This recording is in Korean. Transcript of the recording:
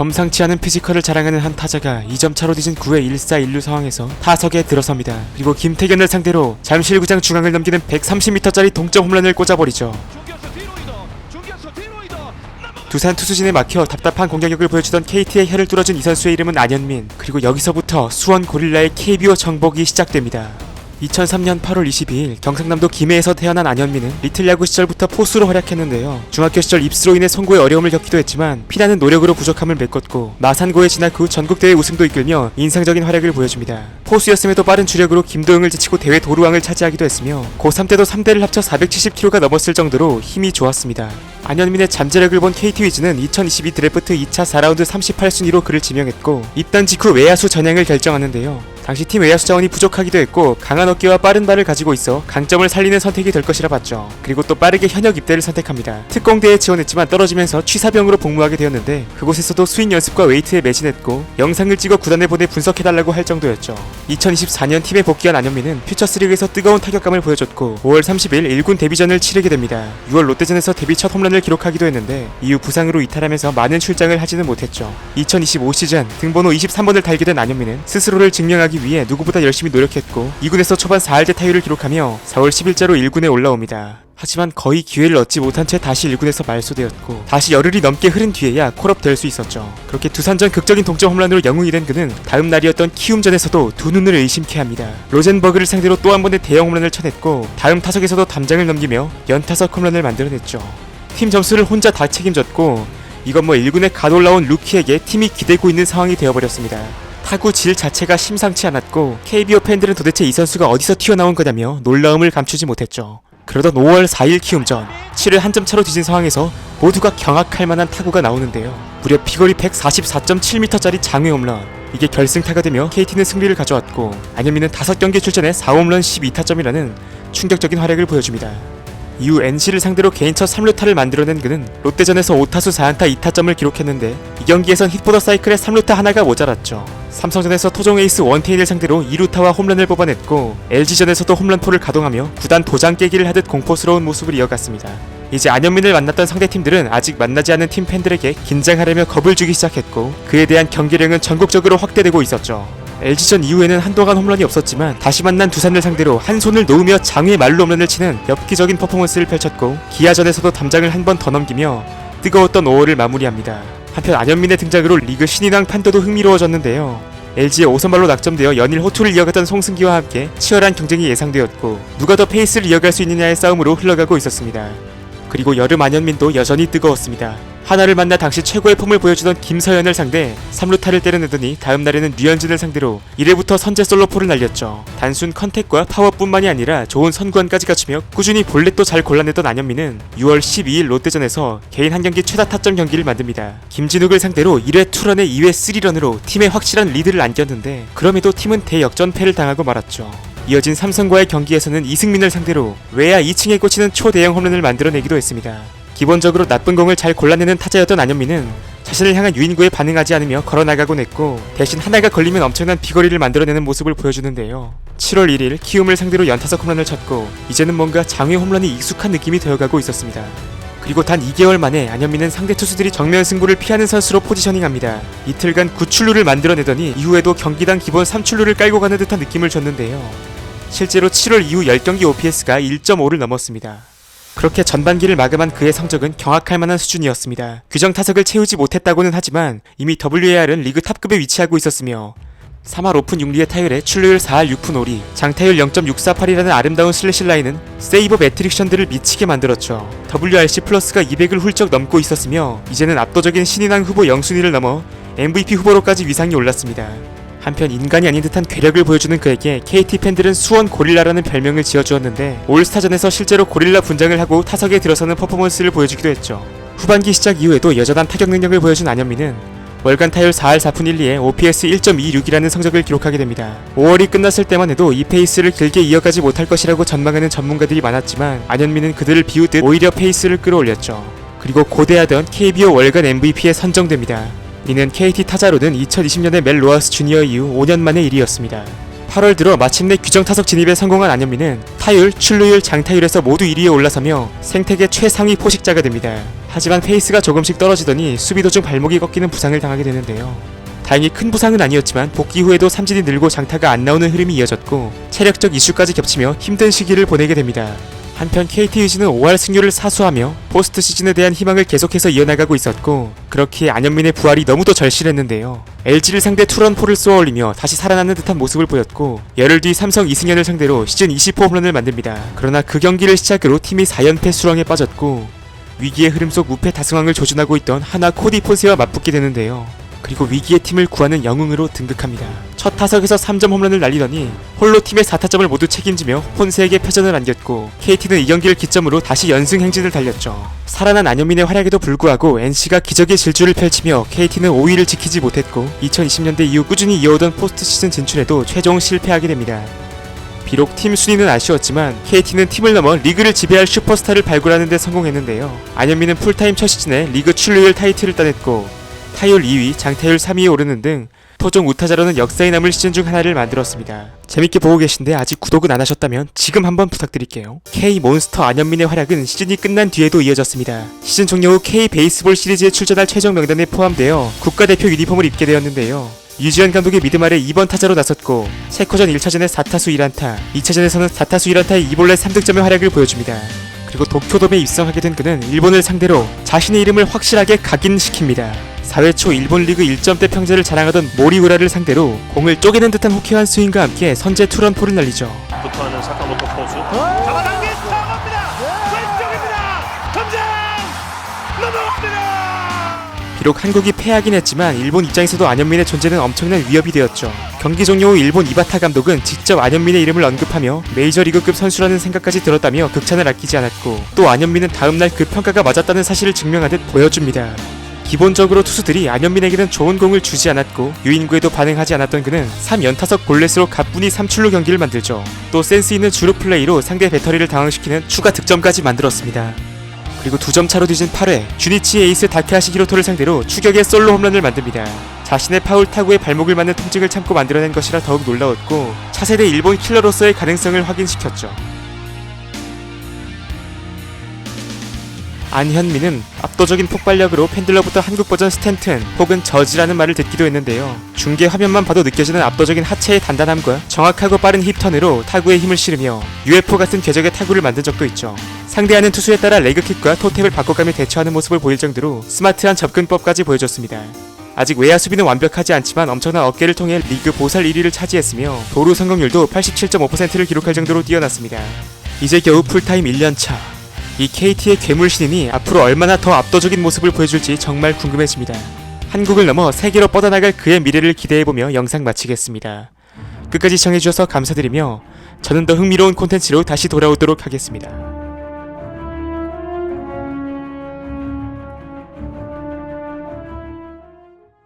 범상치 않은 피지컬을 자랑하는 한 타자가 2점 차로 뒤진 9회 1사 1루 상황에서 타석에 들어섭니다. 그리고 김태견을 상대로 잠실구장 중앙을 넘기는 130m짜리 동점 홈런을 꽂아버리죠. 두산 투수진에 막혀 답답한 공격력을 보여주던 KT의 혀를 뚫어준 이 선수의 이름은 안현민. 그리고 여기서부터 수원 고릴라의 KBO 정복이 시작됩니다. 2003년 8월 22일 경상남도 김해에서 태어난 안현민은 리틀 야구 시절부터 포수로 활약했는데요. 중학교 시절 입수로 인해 송구에 어려움을 겪기도 했지만 피나는 노력으로 부족함을 메꿨고 마산고에 진학 후 전국대회 우승도 이끌며 인상적인 활약을 보여줍니다. 포수였음에도 빠른 주력으로 김도영을 제치고 대회 도루왕을 차지하기도 했으며 고3 때도 3대를 합쳐 470kg가 넘었을 정도로 힘이 좋았습니다. 안현민의 잠재력을 본 KT 위즈는 2022 드래프트 2차 4라운드 38순위로 그를 지명했고 입단 직후 외야수 전향을 결정하는데요. 당시 팀 외야수 자원이 부족하기도 했고 강한 어깨와 빠른 발을 가지고 있어 강점을 살리는 선택이 될 것이라 봤죠. 그리고 또 빠르게 현역 입대를 선택합니다. 특공대에 지원했지만 떨어지면서 취사병으로 복무하게 되었는데 그곳에서도 스윙 연습과 웨이트에 매진했고 영상을 찍어 구단에 보내 분석해달라고 할 정도였죠. 2024년 팀에 복귀한 안현민은 퓨처스리그에서 뜨거운 타격감을 보여줬고 5월 30일 1군 데뷔전을 치르게 됩니다. 6월 롯데전에서 데뷔 첫 홈런을 기록하기도 했는데 이후 부상으로 이탈하면서 많은 출장을 하지는 못했죠. 2025 시즌 등번호 23번을 달게 된 안현민은 스스로를 증명하기 위해 누구보다 열심히 노력했고 2군에서 초반 4할대 타율을 기록하며 4월 10일자로 1군에 올라옵니다. 하지만 거의 기회를 얻지 못한 채 다시 1군에서 말소되었고 다시 열흘이 넘게 흐른 뒤에야 콜업 될 수 있었죠. 그렇게 두산전 극적인 동점 홈런으로 영웅이 된 그는 다음 날이었던 키움전에서도 두 눈을 의심케 합니다. 로젠버그를 상대로 또 한 번의 대형 홈런을 쳐냈고 다음 타석에서도 담장을 넘기며 연타석 홈런을 만들어냈죠. 팀 점수를 혼자 다 책임졌고 이건 1군에 갓 올라온 루키에게 팀이 기대고 있는 상황이 되어버렸습니다. 타구 질 자체가 심상치 않았고 KBO 팬들은 도대체 이 선수가 어디서 튀어나온 거냐며 놀라움을 감추지 못했죠. 그러던 5월 4일 키움전 7회 한 점 차로 뒤진 상황에서 모두가 경악할 만한 타구가 나오는데요. 무려 피거리 144.7m짜리 장외 홈런. 이게 결승타가 되며 KT는 승리를 가져왔고 안현민은 5경기 출전에 4홈런 12타점이라는 충격적인 활약을 보여줍니다. 이후 NC를 상대로 개인 첫 3루타를 만들어낸 그는 롯데전에서 5타수 4안타 2타점을 기록했는데 이 경기에선 힛보더 사이클에 3루타 하나가 모자랐죠. 삼성전에서 토종 에이스 원태인을 상대로 2루타와 홈런을 뽑아냈고 LG전에서도 홈런포를 가동하며 구단 도장 깨기를 하듯 공포스러운 모습을 이어갔습니다. 이제 안현민을 만났던 상대팀들은 아직 만나지 않은 팀 팬들에게 긴장하려며 겁을 주기 시작했고 그에 대한 경기량은 전국적으로 확대되고 있었죠. LG전 이후에는 한동안 홈런이 없었지만 다시 만난 두산을 상대로 한 손을 놓으며 장외 말로 홈런을 치는 엽기적인 퍼포먼스를 펼쳤고 기아전에서도 담장을 한 번 더 넘기며 뜨거웠던 5월을 마무리합니다. 한편 안현민의 등장으로 리그 신인왕 판도도 흥미로워졌는데요. LG의 5선발로 낙점되어 연일 호투를 이어갔던 송승기와 함께 치열한 경쟁이 예상되었고 누가 더 페이스를 이어갈 수 있느냐의 싸움으로 흘러가고 있었습니다. 그리고 여름 안현민도 여전히 뜨거웠습니다. 하나를 만나 당시 최고의 폼을 보여주던 김서현을 상대 3루타를 때려내더니 다음 날에는 류현진을 상대로 1회부터 선제 솔로포를 날렸죠. 단순 컨택과 파워뿐만이 아니라 좋은 선구안까지 갖추며 꾸준히 볼넷도 잘 골라내던 안현민은 6월 12일 롯데전에서 개인 한 경기 최다 타점 경기를 만듭니다. 김진욱을 상대로 1회 투런에 2회 3런으로 팀에 확실한 리드를 안겼는데 그럼에도 팀은 대역전패를 당하고 말았죠. 이어진 삼성과의 경기에서는 이승민을 상대로 외야 2층에 꽂히는 초대형 홈런을 만들어내기도 했습니다. 기본적으로 나쁜 공을 잘 골라내는 타자였던 안현민은 자신을 향한 유인구에 반응하지 않으며 걸어나가곤 했고 대신 하나가 걸리면 엄청난 비거리를 만들어내는 모습을 보여주는데요. 7월 1일 키움을 상대로 연타석 홈런을 쳤고 이제는 뭔가 장외 홈런이 익숙한 느낌이 되어가고 있었습니다. 그리고 단 2개월 만에 안현민은 상대 투수들이 정면 승부를 피하는 선수로 포지셔닝합니다. 이틀간 9출루를 만들어내더니 이후에도 경기당 기본 3출루를 깔고 가는 듯한 느낌을 줬는데요. 실제로 7월 이후 10경기 OPS가 1.5를 넘었습니다. 그렇게 전반기를 마감한 그의 성적은 경악할 만한 수준이었습니다. 규정 타석을 채우지 못했다고는 하지만 이미 WAR은 리그 탑급에 위치하고 있었으며 3할 오픈 6리의 타율에 출루율 4할 6푼 5리, 장타율 0.648이라는 아름다운 슬래시 라인은 세이버 매트릭션들을 미치게 만들었죠. WRC 플러스가 200을 훌쩍 넘고 있었으며 이제는 압도적인 신인왕 후보 영순위를 넘어 MVP 후보로까지 위상이 올랐습니다. 한편 인간이 아닌 듯한 괴력을 보여주는 그에게 KT 팬들은 수원 고릴라라는 별명을 지어주었는데 올스타전에서 실제로 고릴라 분장을 하고 타석에 들어서는 퍼포먼스를 보여주기도 했죠. 후반기 시작 이후에도 여전한 타격 능력을 보여준 안현민은 월간 타율 4할 4푼 1리에 OPS 1.26이라는 성적을 기록하게 됩니다. 5월이 끝났을 때만 해도 이 페이스를 길게 이어가지 못할 것이라고 전망하는 전문가들이 많았지만 안현민은 그들을 비웃듯 오히려 페이스를 끌어올렸죠. 그리고 고대하던 KBO 월간 MVP에 선정됩니다. 이는 KT 타자로는 2020년의 멜 로하스 주니어 이후 5년 만의 일이었습니다. 8월 들어 마침내 규정 타석 진입에 성공한 안현민은 타율, 출루율, 장타율에서 모두 1위에 올라서며 생태계 최상위 포식자가 됩니다. 하지만 페이스가 조금씩 떨어지더니 수비 도중 발목이 꺾이는 부상을 당하게 되는데요. 다행히 큰 부상은 아니었지만 복귀 후에도 삼진이 늘고 장타가 안 나오는 흐름이 이어졌고 체력적 이슈까지 겹치며 힘든 시기를 보내게 됩니다. 한편 KT 위즈는 5할 승률을 사수하며 포스트 시즌에 대한 희망을 계속해서 이어나가고 있었고 그렇기에 안현민의 부활이 너무도 절실했는데요. LG를 상대 투런포를 쏘아올리며 다시 살아나는 듯한 모습을 보였고 열흘 뒤 삼성 이승현을 상대로 시즌 20호 홈런을 만듭니다. 그러나 그 경기를 시작으로 팀이 4연패 수렁에 빠졌고 위기의 흐름 속 무패 다승왕을 조준하고 있던 하나 코디 폰세와 맞붙게 되는데요. 그리고 위기의 팀을 구하는 영웅으로 등극합니다. 첫 타석에서 3점 홈런을 날리더니 홀로 팀의 4타점을 모두 책임지며 폰세에게 패전을 안겼고 KT는 이 경기를 기점으로 다시 연승 행진을 달렸죠. 살아난 안현민의 활약에도 불구하고 NC가 기적의 질주를 펼치며 KT는 5위를 지키지 못했고 2020년대 이후 꾸준히 이어오던 포스트 시즌 진출에도 최종 실패하게 됩니다. 비록 팀 순위는 아쉬웠지만 KT는 팀을 넘어 리그를 지배할 슈퍼스타를 발굴하는 데 성공했는데요. 안현민은 풀타임 첫 시즌에 리그 출루율 타이틀을 따냈고 타율 2위, 장타율 3위에 오르는 등 토종 우타자로는 역사에 남을 시즌 중 하나를 만들었습니다. 재밌게 보고 계신데 아직 구독은 안 하셨다면 지금 한번 부탁드릴게요. K몬스터 안현민의 활약은 시즌이 끝난 뒤에도 이어졌습니다. 시즌 종료 후 K베이스볼 시리즈에 출전할 최종 명단에 포함되어 국가대표 유니폼을 입게 되었는데요. 유지현 감독의 믿음 아래 2번 타자로 나섰고 체코전 1차전에 4타수 1안타, 2차전에서는 4타수 1안타의 2볼넷 3득점의 활약을 보여줍니다. 그리고 도쿄돔에 입성하게 된 그는 일본을 상대로 자신의 이름을 확실하게 각인시킵니다. 4회 초 일본 리그 1점대 평제를 자랑하던 모리우라를 상대로 공을 쪼개는 듯한 호쾌한 스윙과 함께 선제 투런포를 날리죠. 부터하는 사카모토 포수 잡아당긴 타구입니다. 왼쪽입니다. 탐장 넘어갑니다. 비록 한국이 패하긴 했지만 일본 입장에서도 안현민의 존재는 엄청난 위협이 되었죠. 경기 종료 후 일본 이바타 감독은 직접 안현민의 이름을 언급하며 메이저리그급 선수라는 생각까지 들었다며 극찬을 아끼지 않았고 또 안현민은 다음날 그 평가가 맞았다는 사실을 증명하듯 보여줍니다. 기본적으로 투수들이 안현민에게는 좋은 공을 주지 않았고 유인구에도 반응하지 않았던 그는 3연타석 볼넷으로 가뿐히 3출루 경기를 만들죠. 또 센스 있는 주루 플레이로 상대 배터리를 당황시키는 추가 득점까지 만들었습니다. 그리고 2점 차로 뒤진 8회 주니치 에이스 다케하시 히로토를 상대로 추격의 솔로 홈런을 만듭니다. 자신의 파울 타구에 발목을 맞는 통증을 참고 만들어낸 것이라 더욱 놀라웠고 차세대 일본 킬러로서의 가능성을 확인시켰죠. 안현민은 압도적인 폭발력으로 팬들로부터 한국 버전 스탠튼 혹은 저지라는 말을 듣기도 했는데요. 중계 화면만 봐도 느껴지는 압도적인 하체의 단단함과 정확하고 빠른 힙턴으로 타구에 힘을 실으며 UFO 같은 궤적의 타구를 만든 적도 있죠. 상대하는 투수에 따라 레그킥과 토탭을 바꿔가며 대처하는 모습을 보일 정도로 스마트한 접근법까지 보여줬습니다. 아직 외야 수비는 완벽하지 않지만 엄청난 어깨를 통해 리그 보살 1위를 차지했으며 도루 성공률도 87.5%를 기록할 정도로 뛰어났습니다. 이제 겨우 풀타임 1년차. 이 KT의 괴물 신인이 앞으로 얼마나 더 압도적인 모습을 보여줄지 정말 궁금해집니다. 한국을 넘어 세계로 뻗어나갈 그의 미래를 기대해보며 영상 마치겠습니다. 끝까지 시청해주셔서 감사드리며 저는 더 흥미로운 콘텐츠로 다시 돌아오도록 하겠습니다.